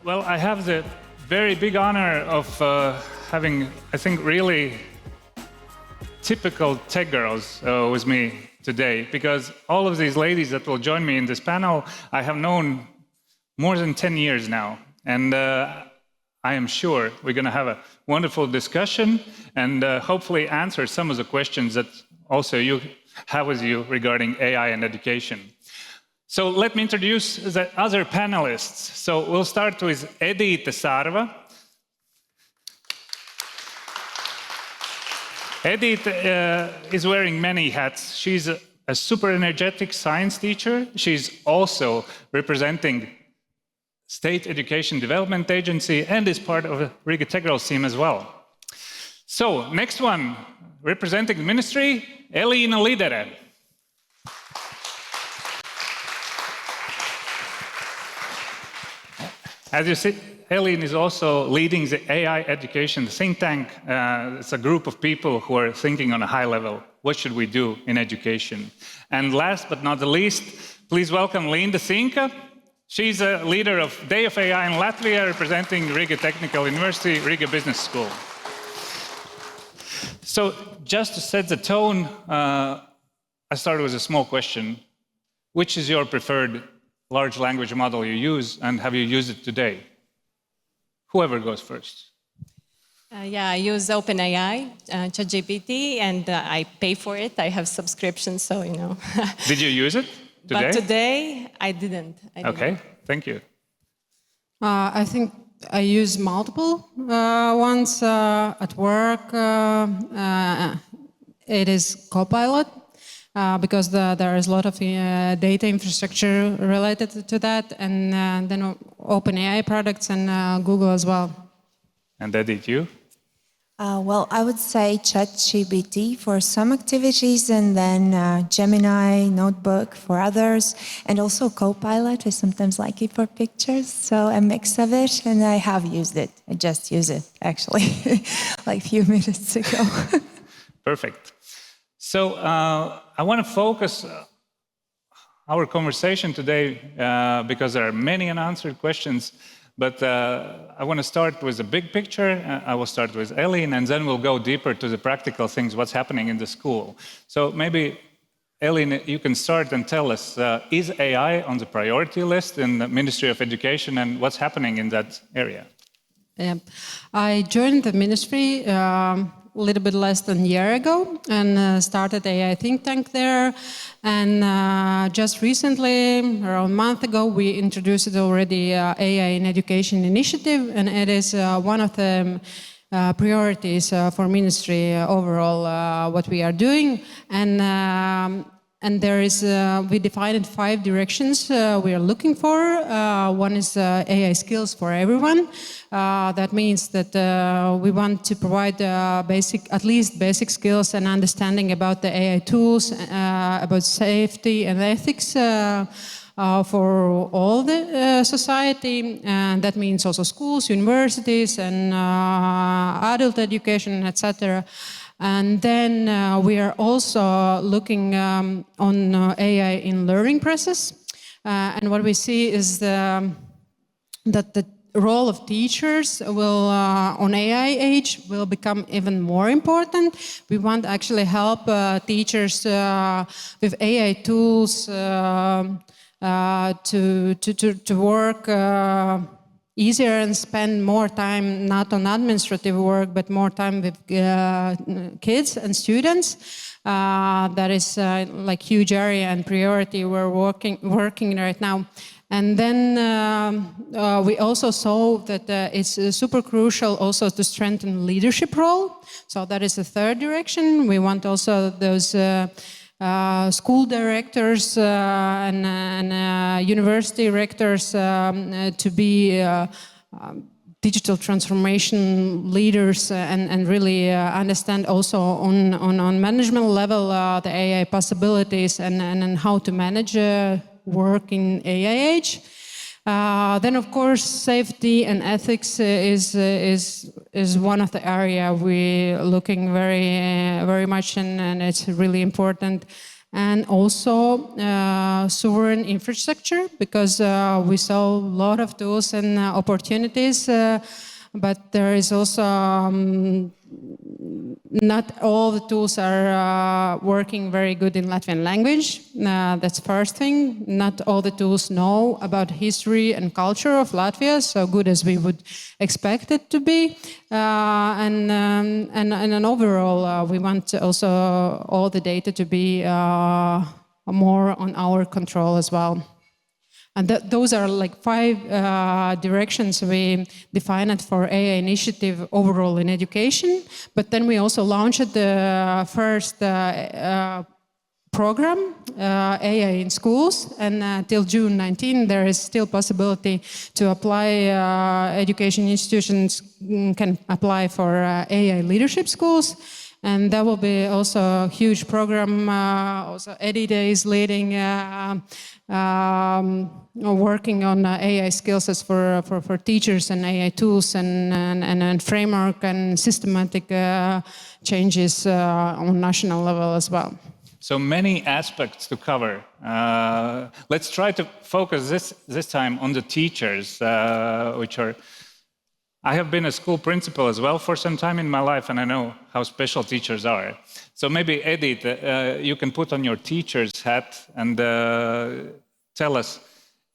Well, I have the very big honor of having, I think, really typical tech girls with me today, because all of these ladies that will join me in this panel, I have known more than 10 years now. And I am sure we're going to have a wonderful discussion and hopefully answer some of the questions that also you have with you regarding AI and education. So let me introduce the other panelists. So we'll start with Edita Sarva. Edita is wearing many hats. She's a super energetic science teacher. She's also representing State Education Development Agency and is part of the Riga Tech Girls team as well. So next one, representing the ministry, Elina Lidere. As you see, Elina is also leading the AI education think tank. It's a group of people who are thinking on a high level, what should we do in education? And last but not the least, please welcome Linda Sinka. She's a leader of Day of AI in Latvia, representing Riga Technical University, Riga Business School. So just to set the tone, I started with a small question. Which is your preferred large language model you use, and have you used it today? Whoever goes first. Yeah, I use OpenAI, ChatGPT, and I pay for it. I have subscriptions, so you know. Did you use it today? But today, I didn't. Okay, thank you. I think I use multiple ones at work. It is Copilot. Because there is a lot of data infrastructure related to that, and then OpenAI products and Google as well. And Edith, you? Well, I would say ChatGPT for some activities, and then Gemini Notebook for others, and also Copilot. I sometimes like it for pictures, so a mix of it, and I have used it. I just used it, actually, like a few minutes ago. Perfect. So I want to focus our conversation today because there are many unanswered questions, but I want to start with the big picture. I will start with Elina, and then we'll go deeper to the practical things, what's happening in the school. So maybe, Elina, you can start and tell us, is AI on the priority list in the Ministry of Education, and what's happening in that area? Yeah. I joined the ministry a little bit less than a year ago and started AI think tank there. And just recently, around a month ago, we introduced already AI in Education initiative, and it is one of the priorities for ministry overall, what we are doing. And there is, we defined 5 directions we are looking for. One is AI skills for everyone. That means that we want to provide at least basic skills and understanding about the AI tools, about safety and ethics for all the society. And that means also schools, universities, and adult education, etc. And then we are also looking on AI in learning process. And what we see is that the role of teachers will, on AI age, will become even more important. We want to actually help teachers with AI tools to work easier and spend more time not on administrative work, but more time with kids and students. That is like huge area and priority we're working right now. And then we also saw that it's super crucial also to strengthen leadership role. So that is the third direction. We want also those school directors and university rectors to be digital transformation leaders and really understand also on management level the AI possibilities and how to manage work in AI age. Then, of course, safety and ethics is one of the area we're looking very much, and it's really important. and also sovereign infrastructure, because we saw a lot of tools and opportunities, but there is also not all the tools are working very good in Latvian language. That's first thing. Not all the tools know about history and culture of Latvia, so good as we would expect it to be. And overall, we want also all the data to be more on our control as well. And those are like 5 directions we defined for AI initiative overall in education. But then we also launched the first program, AI in schools, and till June 19 there is still possibility to apply. Education institutions can apply for AI leadership schools. And that will be also a huge program. Also, Edita is leading, working on AI skills as for teachers and AI tools and framework and systematic changes on national level as well. So many aspects to cover. Let's try to focus this time on the teachers, which are. I have been a school principal as well for some time in my life, and I know how special teachers are. So maybe, Edita, you can put on your teacher's hat and tell us,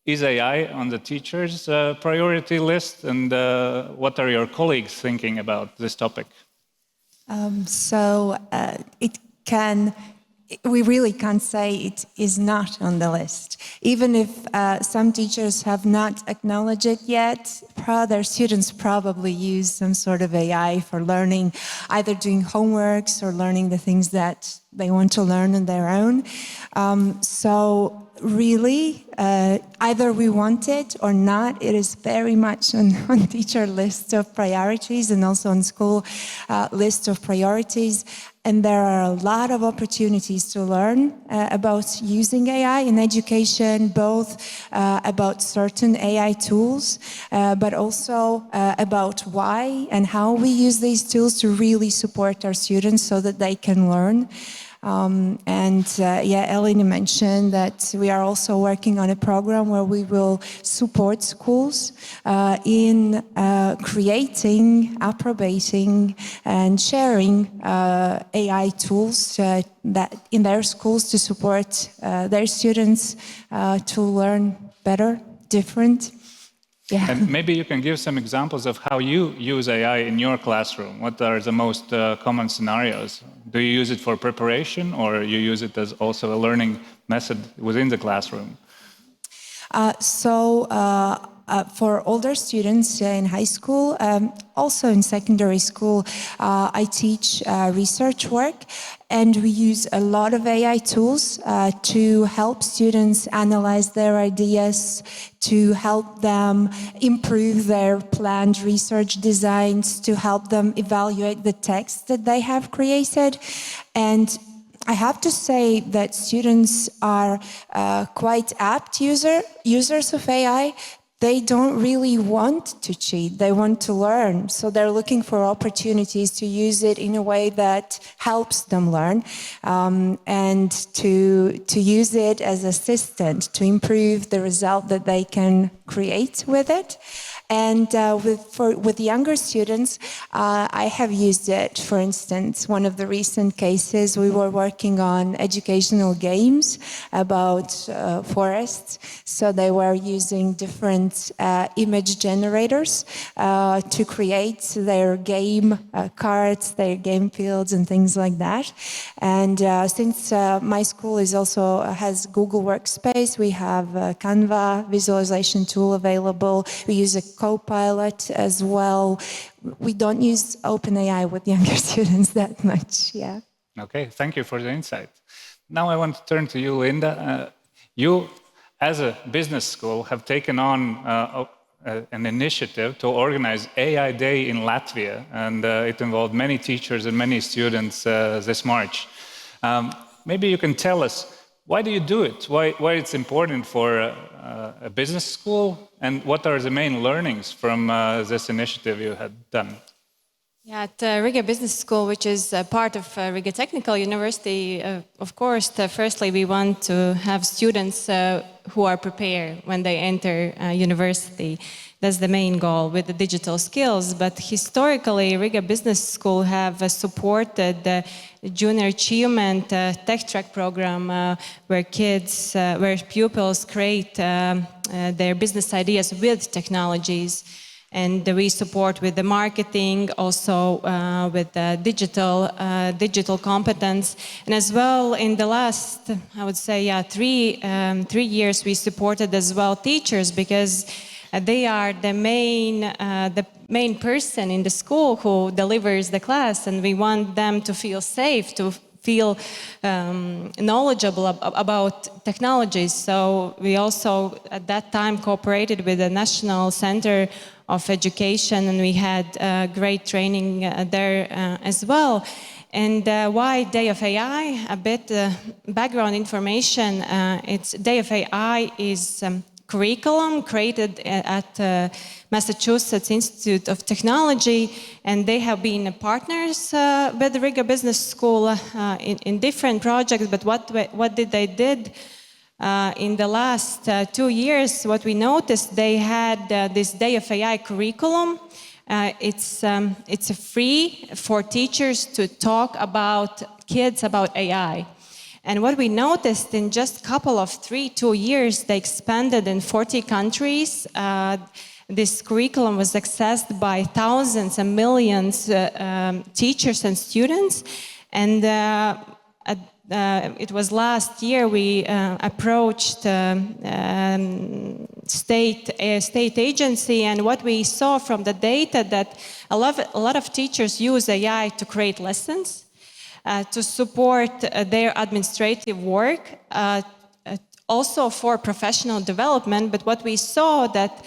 is AI on the teachers' priority list, and what are your colleagues thinking about this topic? We really can't say it is not on the list. Even if some teachers have not acknowledged it yet, their students probably use some sort of AI for learning, either doing homeworks or learning the things that they want to learn on their own. So really, either we want it or not, it is very much on teacher list of priorities and also on school list of priorities. And there are a lot of opportunities to learn about using AI in education, both about certain AI tools, but also about why and how we use these tools to really support our students so that they can learn. Elina mentioned that we are also working on a program where we will support schools in creating, approbating, and sharing AI tools that in their schools to support their students to learn better, different. Yeah. And maybe you can give some examples of how you use AI in your classroom. What are the most common scenarios? Do you use it for preparation, or you use it as also a learning method within the classroom? For older students in high school, also in secondary school, I teach research work, and we use a lot of AI tools to help students analyze their ideas, to help them improve their planned research designs, to help them evaluate the text that they have created. And I have to say that students are quite apt users of AI. They don't really want to cheat, they want to learn. So they're looking for opportunities to use it in a way that helps them learn, and to use it as assistant to improve the result that they can create with it. And with younger students, I have used it. For instance, one of the recent cases, we were working on educational games about forests. So they were using different image generators to create their game cards, their game fields, and things like that. And since my school has Google Workspace, we have a Canva visualization tool available. We use a Copilot as well. We don't use OpenAI with younger students that much, yeah. Okay, thank you for the insight. Now I want to turn to you, Linda. You, as a business school, have taken on an initiative to organize AI Day in Latvia, and it involved many teachers and many students this March. Maybe you can tell us, why do you do it? Why it's important for a business school? And what are the main learnings from this initiative you had done? Yeah, at Riga Business School, which is part of Riga Technical University, of course, firstly, we want to have students who are prepared when they enter university. That's the main goal with the digital skills. But historically, Riga Business School have supported the Junior Achievement Tech Track program, where pupils create their business ideas with technologies. And we support with the marketing, also with the digital competence. And as well, in the last, I would say, 3 years, we supported as well teachers, because they are the main person in the school who delivers the class, and we want them to feel safe, to feel knowledgeable about technologies. So we also, at that time, cooperated with the National Center of Education, and we had great training there as well. And why Day of AI? A bit background information. It's Day of AI is curriculum created at Massachusetts Institute of Technology, and they have been partners with the Riga Business School in different projects. But what they did in the last 2 years, what we noticed, they had this Day of AI curriculum. It's free for teachers to talk about kids about AI. And what we noticed in just couple of 2 years, they expanded in 40 countries. This curriculum was accessed by thousands and millions teachers and students. And it was last year we approached state agency, and what we saw from the data that a lot of teachers use AI to create lessons, to support their administrative work, also for professional development. But what we saw that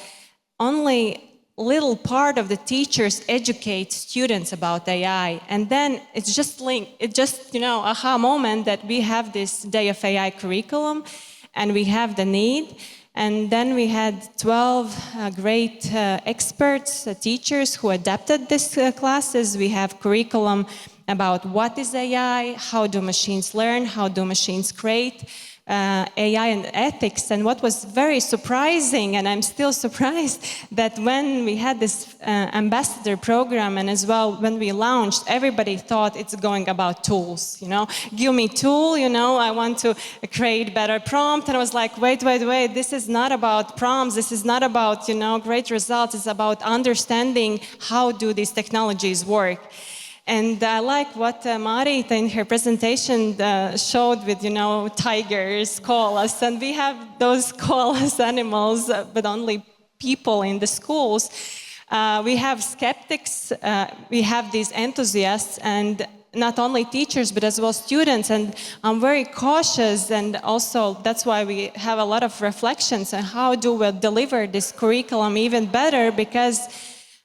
only little part of the teachers educate students about AI, and then it's just aha moment that we have this Day of AI curriculum, and we have the need. And then we had 12 great experts, teachers who adapted these classes. We have curriculum about what is AI, how do machines learn, how do machines create, AI and ethics. And what was very surprising, and I'm still surprised, that when we had this ambassador program, and as well when we launched, everybody thought it's going about tools, give me tool, I want to create better prompt. And I was like, wait, this is not about prompts, this is not about, great results, it's about understanding how do these technologies work. And I like what Marita in her presentation showed with, tigers, koalas, and we have those koalas animals, but only people in the schools. We have skeptics, we have these enthusiasts, and not only teachers, but as well students. And I'm very cautious, and also that's why we have a lot of reflections on how do we deliver this curriculum even better, because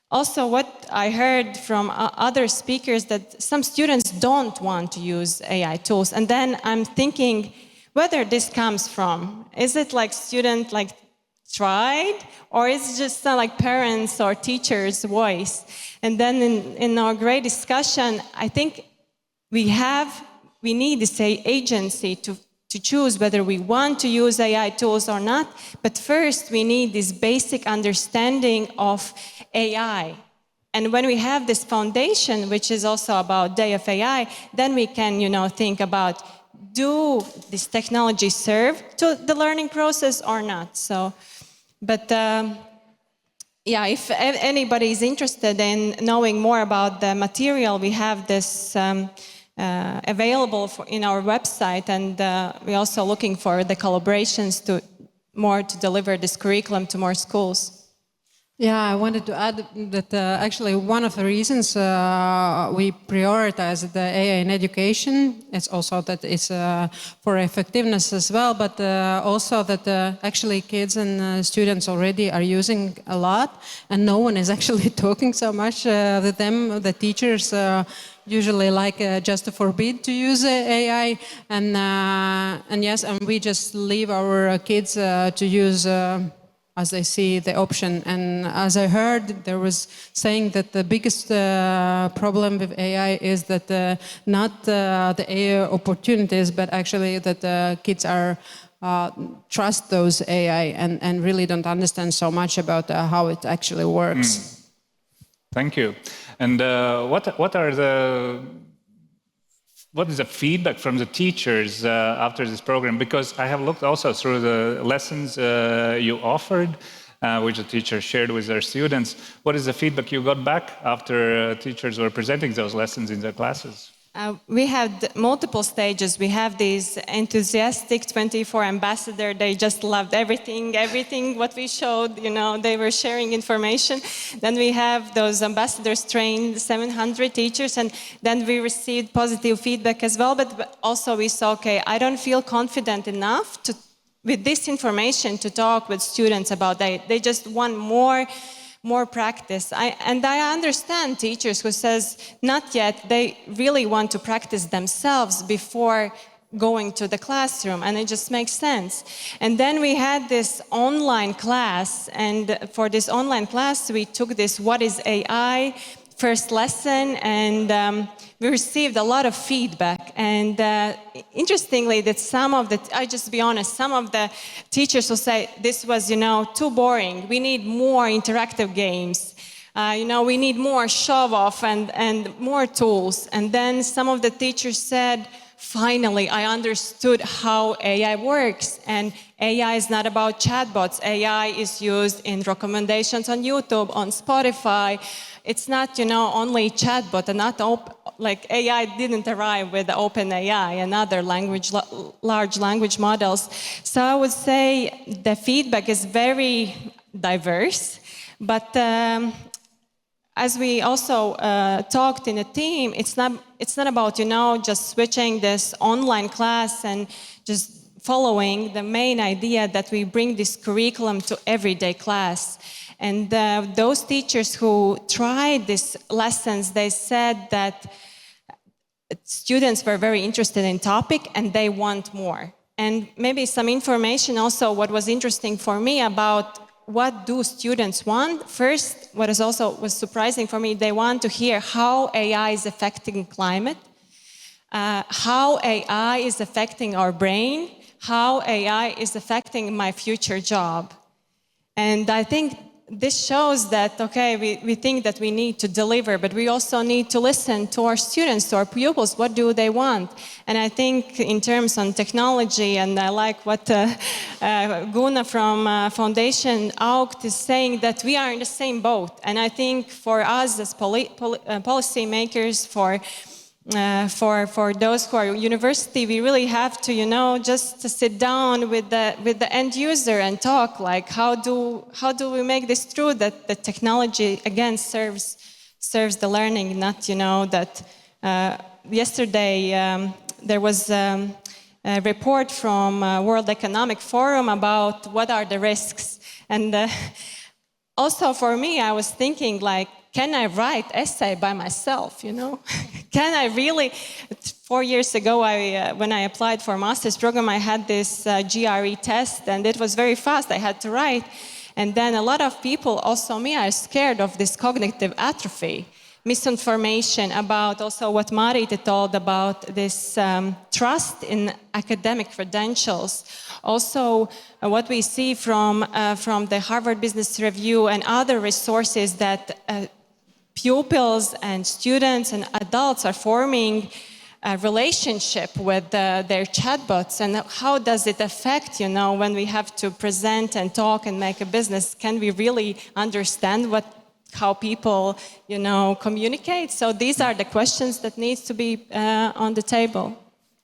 also what I heard from other speakers that some students don't want to use AI tools. And then I'm thinking whether this comes from, is it like student tried, or is it just like parents or teachers' voice? And then in our great discussion, I think we need this agency to choose whether we want to use AI tools or not. But first, we need this basic understanding of AI. And when we have this foundation, which is also about Day of AI, then we can, think about, do this technology serve to the learning process or not? So, but if anybody is interested in knowing more about the material, we have this available in our website, and we're also looking for the collaborations to deliver this curriculum to more schools. Yeah, I wanted to add that actually one of the reasons we prioritize the AI in education is also that it's for effectiveness as well, but also that actually kids and students already are using a lot, and no one is actually talking so much with them. The teachers usually like just to forbid to use AI, and yes, and we just leave our kids to use as I see the option. And as I heard, there was saying that the biggest problem with AI is that not the AI opportunities, but actually that kids are trust those AI and really don't understand so much about how it actually works. Thank you. And what is the feedback from the teachers after this program? Because I have looked also through the lessons you offered, which the teachers shared with their students. What is the feedback you got back after teachers were presenting those lessons in their classes? We had multiple stages. We have these enthusiastic 24 ambassador. They just loved everything what we showed. You know, they were sharing information. Then we have those ambassadors trained 700 teachers, and then we received positive feedback as well. But also we saw, okay, I don't feel confident enough with this information to talk with students about that. They just want more practice. I understand teachers who says not yet, they really want to practice themselves before going to the classroom, and it just makes sense. And then we had this online class, and for this online class we took this What is AI first lesson, and we received a lot of feedback. And interestingly, that I just be honest, some of the teachers will say, this was, too boring. We need more interactive games. We need more show-off and more tools. And then some of the teachers said, finally, I understood how AI works. And AI is not about chatbots. AI is used in recommendations on YouTube, on Spotify. It's not, only chatbot and not like AI didn't arrive with OpenAI and other large language models. So I would say the feedback is very diverse, but as we also talked in a team, it's not about, just switching this online class and just following the main idea that we bring this curriculum to everyday class. And those teachers who tried these lessons, they said that students were very interested in topic and they want more. And maybe some information also, what was interesting for me about what do students want. First, what was surprising for me, they want to hear how AI is affecting climate, how AI is affecting our brain, how AI is affecting my future job. And I think this shows that, okay, we think that we need to deliver, but we also need to listen to our students, to our pupils, what do they want? And I think in terms on technology, and I like what Guna from Foundation Augt is saying, that we are in the same boat. And I think for us as policy makers, for those who are university, we really have to, just to sit down with the end user and talk, like how do we make this true, that the technology again serves the learning, not, that yesterday there was a report from World Economic Forum about what are the risks. And also for me, I was thinking, like, can I write essay by myself, Can I really? 4 years ago, when I applied for a master's program, I had this GRE test, and it was very fast. I had to write. And then a lot of people, also me, are scared of this cognitive atrophy, misinformation about also what Marita told about this trust in academic credentials. Also, what we see from the Harvard Business Review and other resources, that pupils and students and adults are forming a relationship with their chatbots, and how does it affect, when we have to present and talk and make a business? Can we really understand how people, communicate? So these are the questions that needs to be on the table.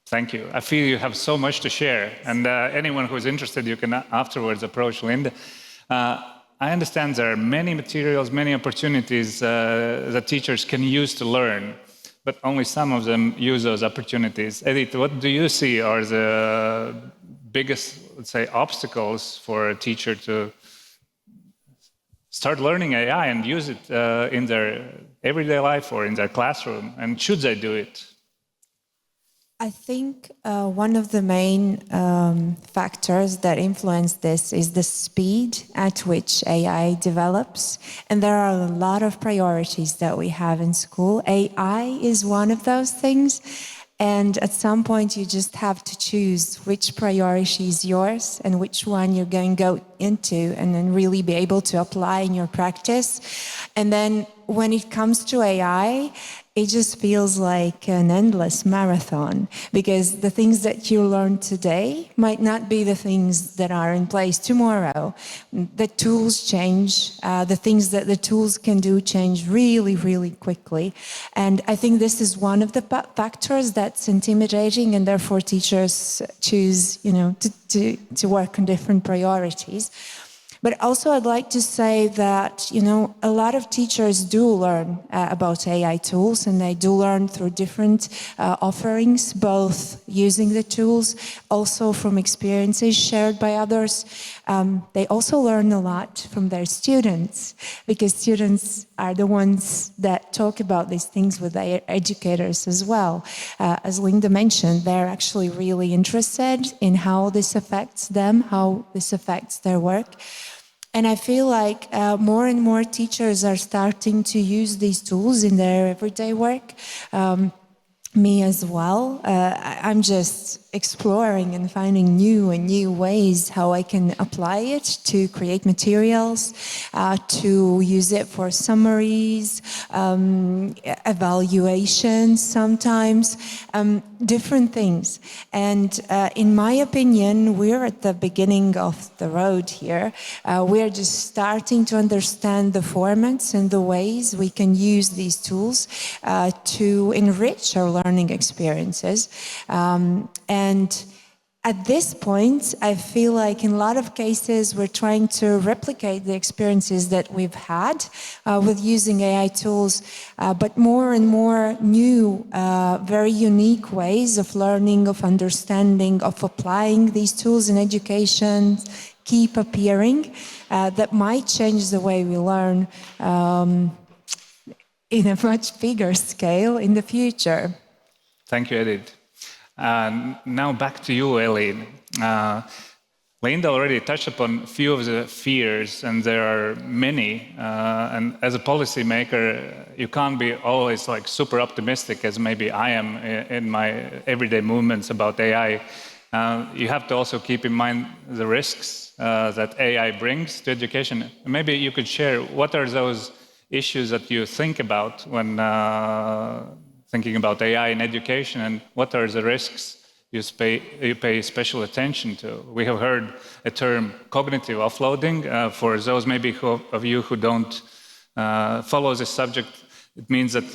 Thank you. I feel you have so much to share, and anyone who is interested, you can afterwards approach Linda. I understand there are many materials, many opportunities that teachers can use to learn, but only some of them use those opportunities. Edith, what do you see are the biggest, let's say, obstacles for a teacher to start learning AI and use it in their everyday life or in their classroom? And should they do it? I think one of the main factors that influence this is the speed at which AI develops. And there are a lot of priorities that we have in school. AI is one of those things. And at some point, you just have to choose which priority is yours and which one you're going to go into and then really be able to apply in your practice. And then when it comes to AI, it just feels like an endless marathon because the things that you learn today might not be the things that are in place tomorrow. The tools change. The things that the tools can do change really, really quickly. And I think this is one of the factors that's intimidating, and therefore teachers choose, to work on different priorities. But also I'd like to say that, a lot of teachers do learn about AI tools, and they do learn through different offerings, both using the tools, also from experiences shared by others. They also learn a lot from their students, because students are the ones that talk about these things with their educators as well. As Linda mentioned, they're actually really interested in how this affects them, how this affects their work. And I feel like more and more teachers are starting to use these tools in their everyday work. Me as well. I'm just exploring and finding new and new ways how I can apply it to create materials, to use it for summaries, evaluations sometimes, different things. And in my opinion, we're at the beginning of the road here. We're just starting to understand the formats and the ways we can use these tools to enrich our learning experiences. And at this point, I feel like in a lot of cases, we're trying to replicate the experiences that we've had with using AI tools, but more and more new, very unique ways of learning, of understanding, of applying these tools in education keep appearing that might change the way we learn in a much bigger scale in the future. Thank you, Edith. Now back to you, Eileen. Linda already touched upon a few of the fears, and there are many. And as a policymaker, you can't be always like super optimistic as maybe I am in my everyday movements about AI. You have to also keep in mind the risks that AI brings to education. Maybe you could share what are those issues that you think about when thinking about AI in education, and what are the risks you pay special attention to? We have heard a term, cognitive offloading. For those maybe of you who don't follow this subject, it means that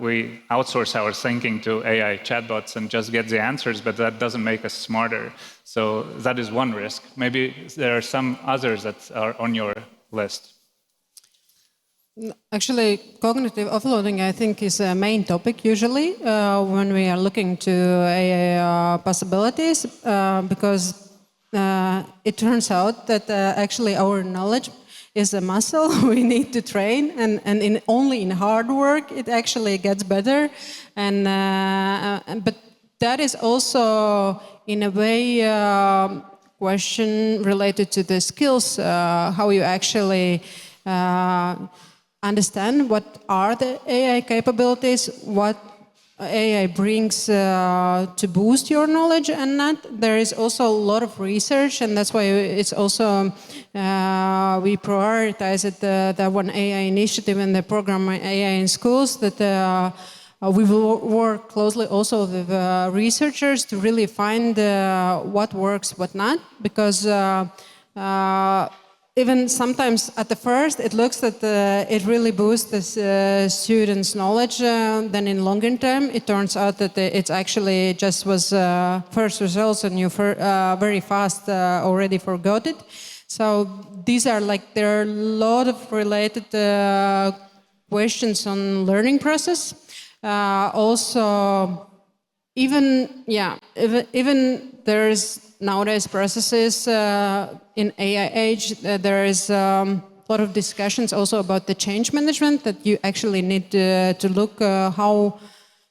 we outsource our thinking to AI chatbots and just get the answers, but that doesn't make us smarter. So that is one risk. Maybe there are some others that are on your list. Actually, cognitive offloading, I think, is a main topic usually when we are looking to AI possibilities, because it turns out that actually our knowledge is a muscle we need to train, and only in hard work it actually gets better. And but that is also, in a way, question related to the skills, how you actually understand what are the AI capabilities, what AI brings to boost your knowledge and not. There is also a lot of research, and that's why it's also we prioritize it, the One AI initiative and the program AI in schools, that we will work closely also with researchers to really find what works, what not, because even sometimes at the first, it looks that it really boosts the students' knowledge. Then in longer term, it turns out that it's actually just was first results, and you very fast already forgot it. So these are there are a lot of related questions on learning process. Also, even there is nowadays processes in AI age. There is a lot of discussions also about the change management, that you actually need to look how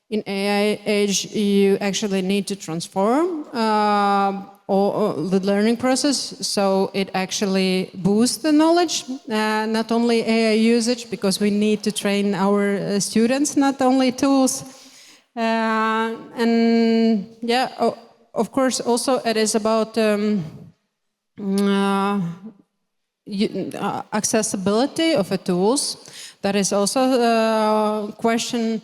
in AI age, you actually need to transform the learning process, so it actually boosts the knowledge, not only AI usage, because we need to train our students, not only tools. And yeah, of course, also it is about accessibility of the tools. That is also a question,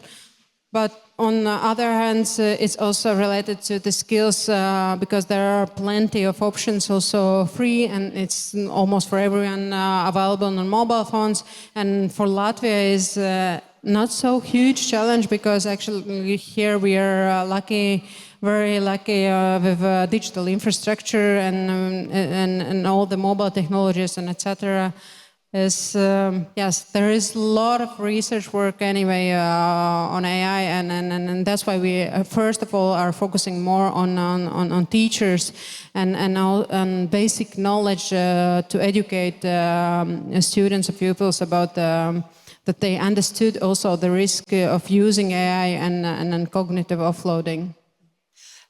but on the other hand, it's also related to the skills because there are plenty of options also free, and it's almost for everyone available on mobile phones. And for Latvia is not so huge challenge because actually here we are very lucky with digital infrastructure and all the mobile technologies and etc. Yes, there is a lot of research work anyway on AI, and that's why we first of all are focusing more on teachers and basic knowledge to educate students and pupils about that they understood also the risk of using AI and cognitive offloading.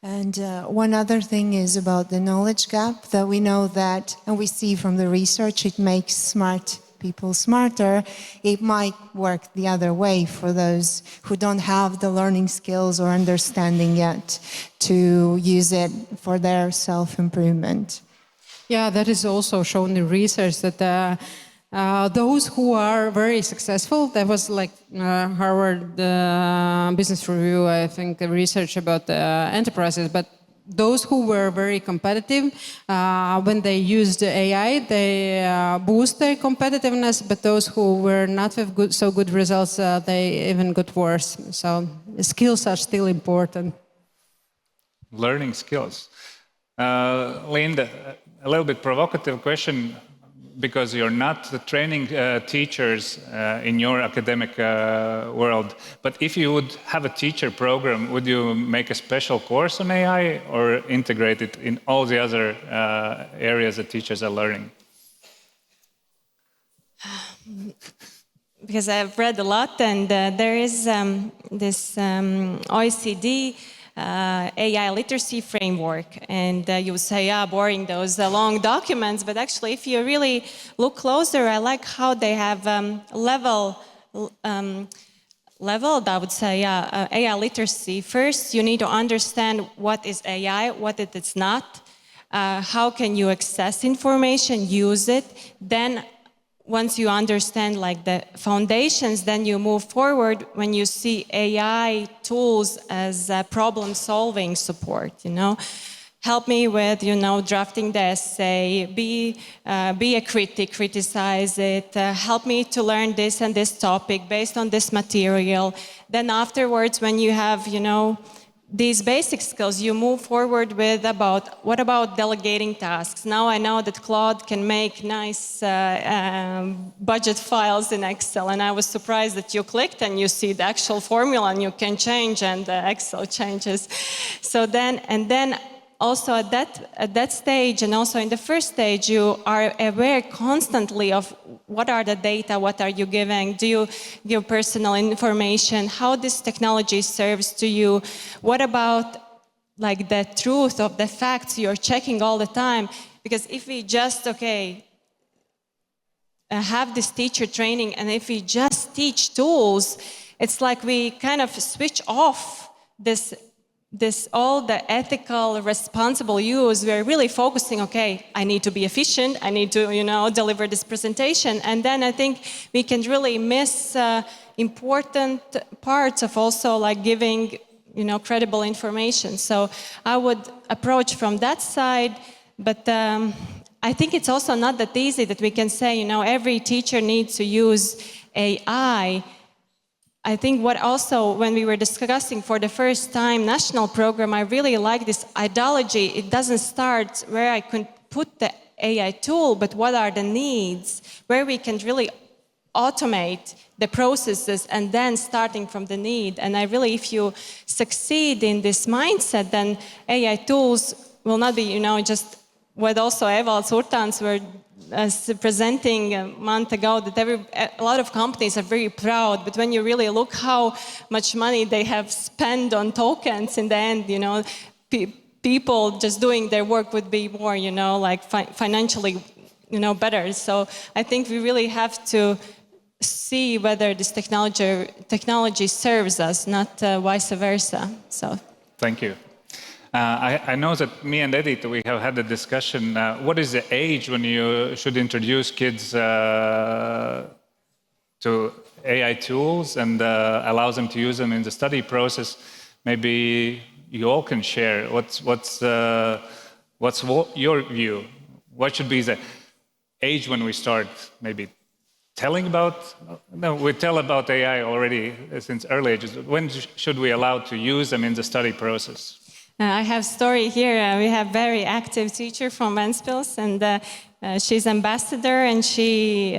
And one other thing is about the knowledge gap, that we know that, and we see from the research, it makes smart people smarter. It might work the other way for those who don't have the learning skills or understanding yet to use it for their self-improvement. Yeah, that is also shown in research that those who are very successful, that was like Harvard Business Review, I think, the research about enterprises, but those who were very competitive, when they used AI, they boost their competitiveness, but those who were not with so good results, they even got worse. So skills are still important. Learning skills. Linda, a little bit provocative question, because you're not training teachers in your academic world, but if you would have a teacher program, would you make a special course on AI or integrate it in all the other areas that teachers are learning? Because I've read a lot, and there is this OECD AI literacy framework, and you would say, yeah, boring, those long documents, but actually if you really look closer, I like how they have leveled, I would say, AI literacy. First, you need to understand what is AI, what it is not, how can you access information, use it, then once you understand like the foundations, then you move forward when you see AI tools as problem-solving support, Help me with, drafting the essay, be a critic, criticize it, help me to learn this and this topic based on this material. Then afterwards, when you have, these basic skills, you move forward with what about delegating tasks? Now I know that Claude can make nice budget files in Excel, and I was surprised that you clicked and you see the actual formula and you can change and Excel changes. So then also at that stage, and also in the first stage, you are aware constantly of what are the data, what are you giving, do you give personal information, how this technology serves to you, what about like the truth of the facts you're checking all the time. Because if we just, have this teacher training, and if we just teach tools, it's like we kind of switch off this all the ethical, responsible use. We're really focusing, I need to be efficient, I need to, deliver this presentation. And then I think we can really miss important parts of also like giving, credible information. So I would approach from that side, but I think it's also not that easy that we can say, every teacher needs to use AI. I think what also, when we were discussing for the first time national program, I really like this ideology. It doesn't start where I can put the AI tool, but what are the needs, where we can really automate the processes, and then starting from the need. And I really, if you succeed in this mindset, then AI tools will not be, just what also Evald Surtans were presenting a month ago, that a lot of companies are very proud, but when you really look how much money they have spent on tokens in the end, people just doing their work would be more, like financially, better. So I think we really have to see whether this technology serves us, not vice versa. So. Thank you. I know that me and Edith, we have had a discussion. What is the age when you should introduce kids to AI tools and allow them to use them in the study process? Maybe you all can share. What's your view? What should be the age when we start maybe telling about? No, we tell about AI already since early ages. When should we allow to use them in the study process? I have a story here. We have very active teacher from Ventspils, and she's ambassador, and she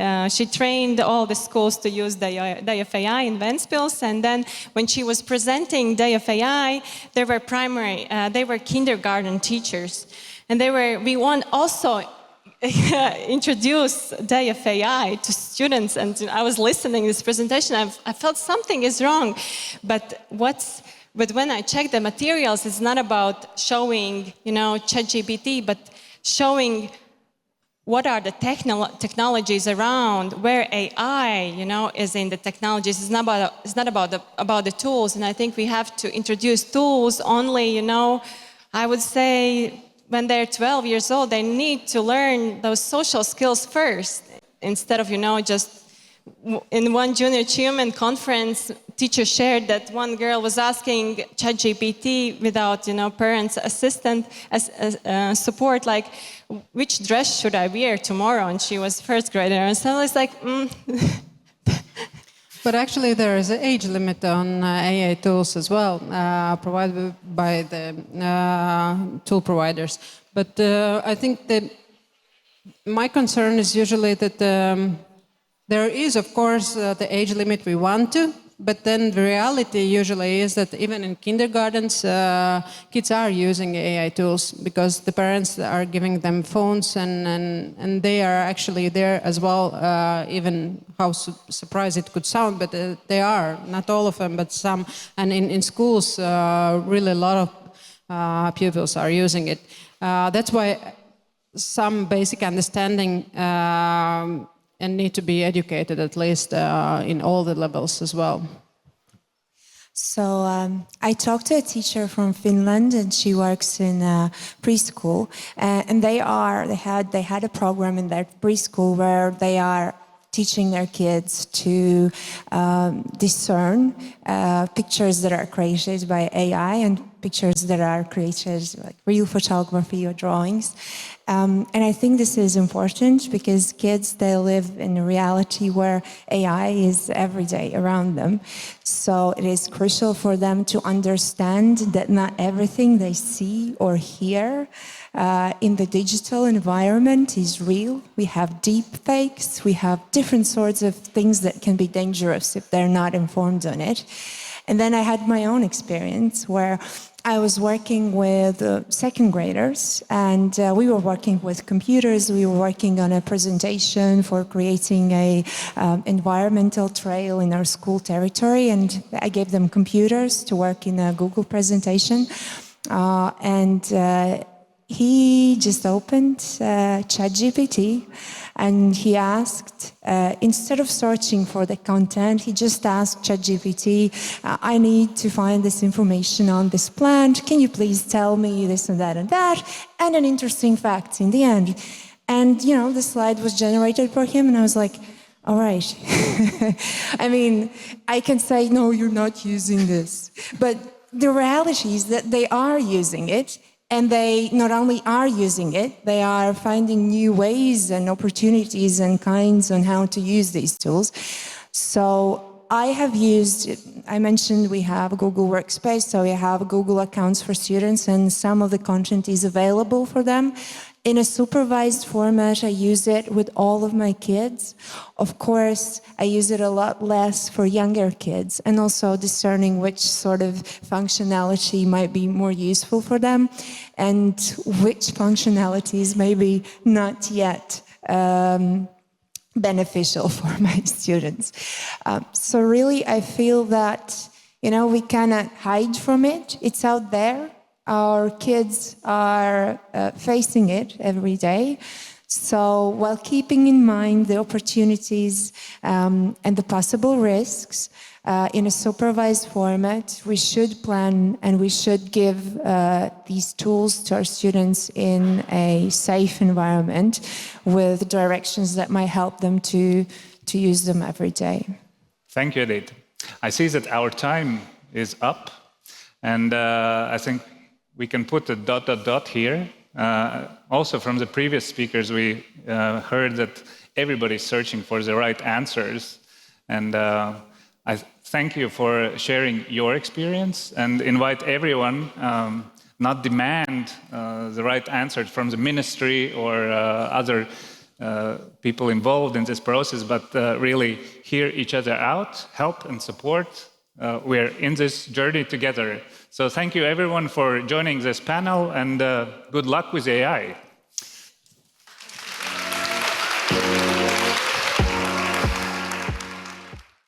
trained all the schools to use Day of AI in Ventspils. And then when she was presenting Day of AI, they were kindergarten teachers, and we want also introduce Day of AI to students. And I was listening to this presentation. I felt something is wrong, but when I check the materials, it's not about showing, ChatGPT, but showing what are the technologies around, where AI, is in the technologies. It's not about the tools. And I think we have to introduce tools only, I would say when they're 12 years old, they need to learn those social skills first, instead of, just in one junior achievement conference, teacher shared that one girl was asking ChatGPT without, parents' support, like, which dress should I wear tomorrow? And she was first grader, and so I was like, But actually, there is an age limit on AI tools as well, provided by the tool providers. But I think that my concern is usually that there is, of course, the age limit we want to, but then the reality usually is that even in kindergartens, kids are using AI tools because the parents are giving them phones, and they are actually there as well, even how surprised it could sound, but they are, not all of them, but some. And in schools, really a lot of pupils are using it. That's why some basic understanding and need to be educated at least in all the levels as well. So I talked to a teacher from Finland, and she works in preschool, and they had a program in their preschool where they are teaching their kids to discern pictures that are created by AI and pictures that are created like real photography or drawings. And I think this is important because kids, they live in a reality where AI is every day around them. So it is crucial for them to understand that not everything they see or hear in the digital environment is real. We have deep fakes, we have different sorts of things that can be dangerous if they're not informed on it. And then I had my own experience where I was working with second graders, and we were working with computers. We were working on a presentation for creating a environmental trail in our school territory, and I gave them computers to work in a Google presentation. He just opened ChatGPT, and he asked, instead of searching for the content, he just asked ChatGPT, I need to find this information on this plant. Can you please tell me this and that, and an interesting fact in the end. And, the slide was generated for him, and I was like, all right. I mean, I can say, no, you're not using this. But the reality is that they are using it. And they not only are using it, they are finding new ways and opportunities and kinds on how to use these tools. So I mentioned we have Google Workspace, so we have Google accounts for students, and some of the content is available for them. In a supervised format, I use it with all of my kids. Of course, I use it a lot less for younger kids, and also discerning which sort of functionality might be more useful for them and which functionalities maybe not yet beneficial for my students. So really, I feel that, we cannot hide from it. It's out there. Our kids are facing it every day. So while keeping in mind the opportunities and the possible risks, in a supervised format, we should plan and we should give these tools to our students in a safe environment with directions that might help them to use them every day. Thank you, Edith. I see that our time is up, and I think we can put a ... here. Also from the previous speakers, we heard that everybody's searching for the right answers. And I thank you for sharing your experience and invite everyone, not demand the right answer from the ministry or other people involved in this process, but really hear each other out, help and support. We're in this journey together. So thank you everyone for joining this panel, and good luck with AI.